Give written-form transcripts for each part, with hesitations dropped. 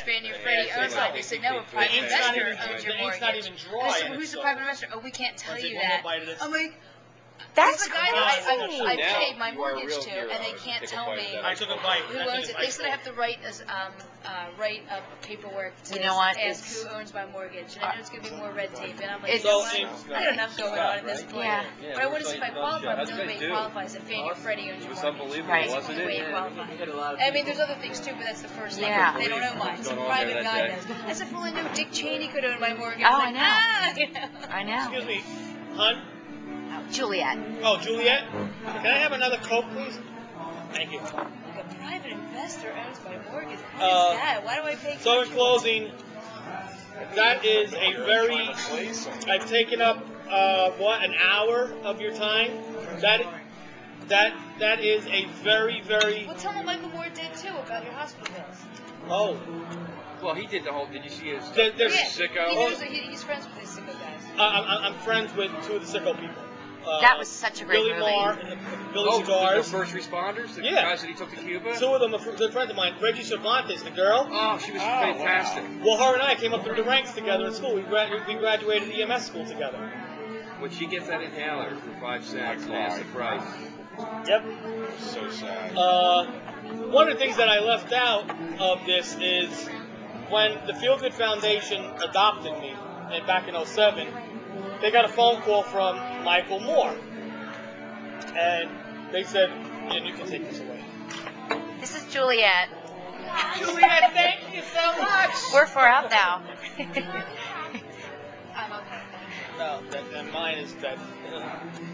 Fannie or Freddie owns it. They said, no, a private investor owns your mortgage. The ink's not even dry. And I said, well, who's the private investor? Oh, we can't tell you that. I'm like, That's the guy that I Now paid my you are a mortgage real to, hero. and they can't Take a tell bite me of that. I took a bite. who owns it. They said I have to write up paperwork to ask who owns my mortgage. And I know it's going to be more red tape. And I'm like, you know what? I don't enough going on at this point. Yeah. But I want to see if I qualify. But the only way you qualify is if Fannie or Freddie owns It your was mortgage. unbelievable, Right. That's the wasn't only way it? you qualify. I mean, there's other things too, but that's the first thing. Yeah. They don't own mine. Some Going on there private that guy day. does. I said, well, I know Dick Cheney could own my mortgage. Oh, I'm like, I know. you know. I know. Excuse me, hun? Juliet. Oh, Juliet? Can I have another Coke, please? Thank you. Like a private investor owns my mortgage. What is that? Why do I pay? So in closing, that is a very, I've taken up, an hour of your time. That is a very, very, Well, tell them what Michael Moore did too about your hospital bills. oh, Well, he did the whole. Did you see his there's, sicko? He knows that he's friends with these sicko guys. I'm friends with two of the sicko people. That was such a great Billy movie. Marr and Billy Oh, the Cigars. first responders? The Yeah. guys that he took to Cuba? Two of them are good friends of mine. Reggie Cervantes, the girl. Oh, she was fantastic. Well, her and I came up through the ranks together in school. We graduated EMS school together. When she gets that inhaler for 5 cents, that's the price. Yep. So sad. One of the things that I left out of this is when the Feel Good Foundation adopted me back in 07, they got a phone call from Michael Moore. And they said, and you can take this away. This is Juliet. Juliet, thank you so much. We're 4 out now. No, and mine is that.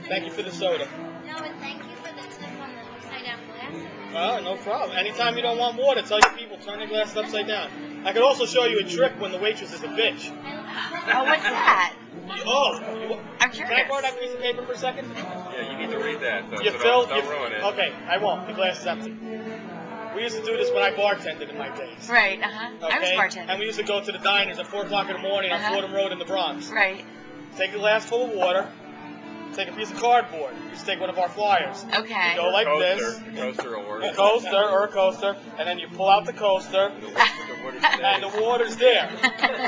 Thank you for the soda. No, and thank you for the tip on the upside down glasses. Oh, no problem. Anytime you don't want water, tell your people, turn their glasses upside down. I could also show you a trick when the waitress is a bitch. Oh, what's that? Can I'm I curious. borrow that piece of paper for a second? Yeah, you need to read that. Though, You so fill. don't ruin it. Okay, I won't. The glass is empty. We used to do this when I bartended in my days. Right, I was Okay? bartending. And we used to go to the diners at 4 o'clock in the morning on Fordham Road in the Bronx. Right. Take a glass full of water. Take a piece of cardboard. You just take one of our flyers. Okay. You go like this. Coaster will work. A coaster, and then you pull out the coaster, and the water's there.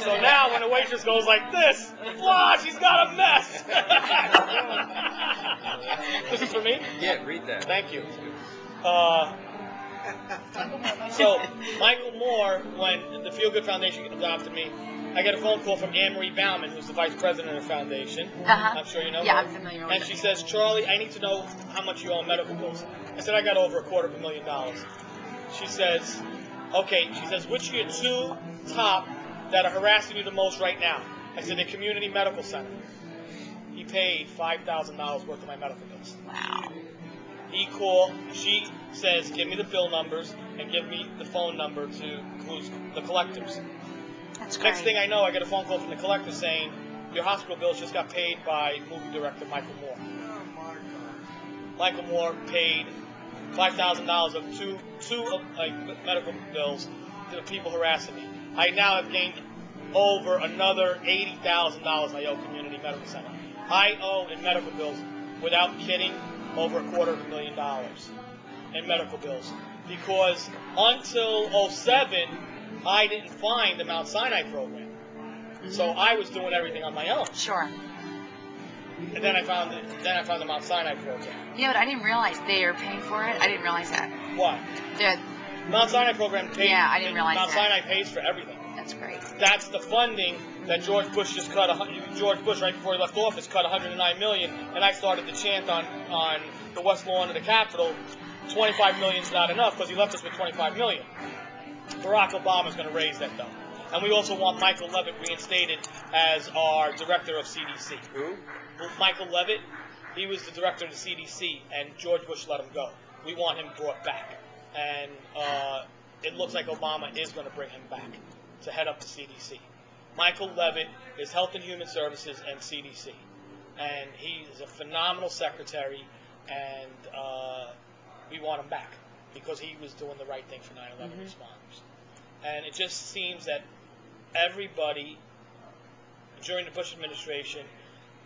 So now when the waitress goes like this, wow, she's got a mess. This is for me? Yeah, read that. Thank you. So Michael Moore, when the Feel Good Foundation adopted me, I get a phone call from Anne-Marie Bauman, who's the vice president of the foundation. I'm sure you know Yeah, her. I'm familiar with And it. she says, Charlie, I need to know how much you owe on medical bills. I said, I got over $250,000. She says, okay. She says, which are your two top that are harassing you the most right now? I said, the community medical center. He paid $5,000 worth of my medical bills. Wow. He called, she says, give me the bill numbers and give me the phone number to who's the collectors. That's great. Next thing I know, I get a phone call from the collector saying, your hospital bills just got paid by movie director Michael Moore. Michael Moore paid $5,000 of two medical bills to the people harassing me. I now have gained over another $80,000 I owe Community Medical Center. I owe in medical bills, without kidding, over $250,000 in medical bills. Because until 07, I didn't find the Mount Sinai program. So I was doing everything on my own. Sure. And then I found the Mount Sinai program. You know what? I didn't realize they are paying for it. I didn't realize that. What? The, Mount Sinai program pays. Yeah, I didn't realize Mount that. Sinai pays for everything. that's great. That's the funding that George Bush just cut. George Bush, right before he left office, cut $109 million, and I started to chant on the west lawn of the Capitol, $25 million is not enough because he left us with $25 million. Barack Obama is going to raise that though, and we also want Michael Levitt reinstated as our director of CDC. Who? Michael Levitt, he was the director of the CDC, and George Bush let him go. We want him brought back, and it looks like Obama is going to bring him back to head up the CDC. Michael Levitt is Health and Human Services and CDC, and he is a phenomenal secretary, and we want him back because he was doing the right thing for 9/11 responders. And it just seems that everybody during the Bush administration,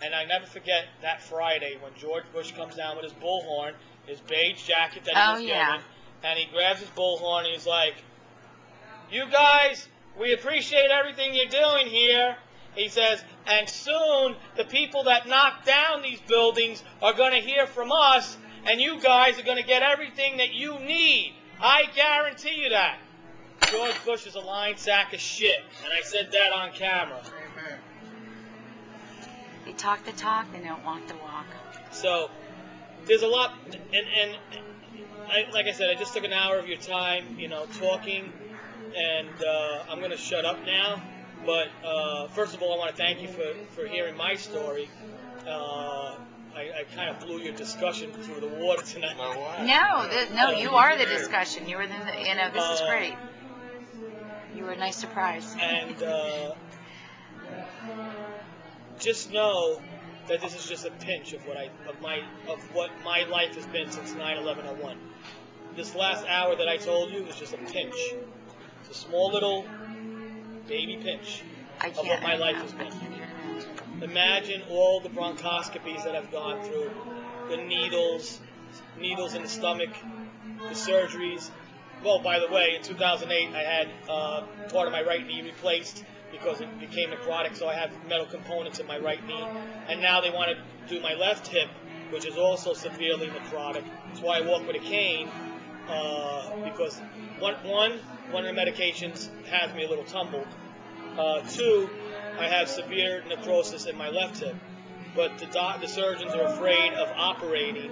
and I never forget that Friday when George Bush comes down with his bullhorn, his beige jacket that he was given, and he grabs his bullhorn and he's like, "You guys, we appreciate everything you're doing here. He says, and soon the people that knock down these buildings are going to hear from us, and you guys are going to get everything that you need. I guarantee you that. George Bush is a lying sack of shit, and I said that on camera. They talk the talk, they don't walk the walk. So, there's a lot, and like I said, I just took an hour of your time, talking, and I'm going to shut up now. But first of all, I want to thank you for hearing my story. I kind of blew your discussion through the water tonight. No, you are the discussion. You were this is great. You were a nice surprise. And just know that this is just a pinch of what my life has been since 9/11/01. This last hour that I told you is just a pinch. It's a small little baby pinch of what my life has been. Imagine all the bronchoscopies that I've gone through, the needles in the stomach, the surgeries. Well, by the way, in 2008, I had part of my right knee replaced because it became necrotic, so I have metal components in my right knee. And now they want to do my left hip, which is also severely necrotic. That's why I walk with a cane, because one of the medications has me a little tumbled. Two, I have severe necrosis in my left hip. But the surgeons are afraid of operating.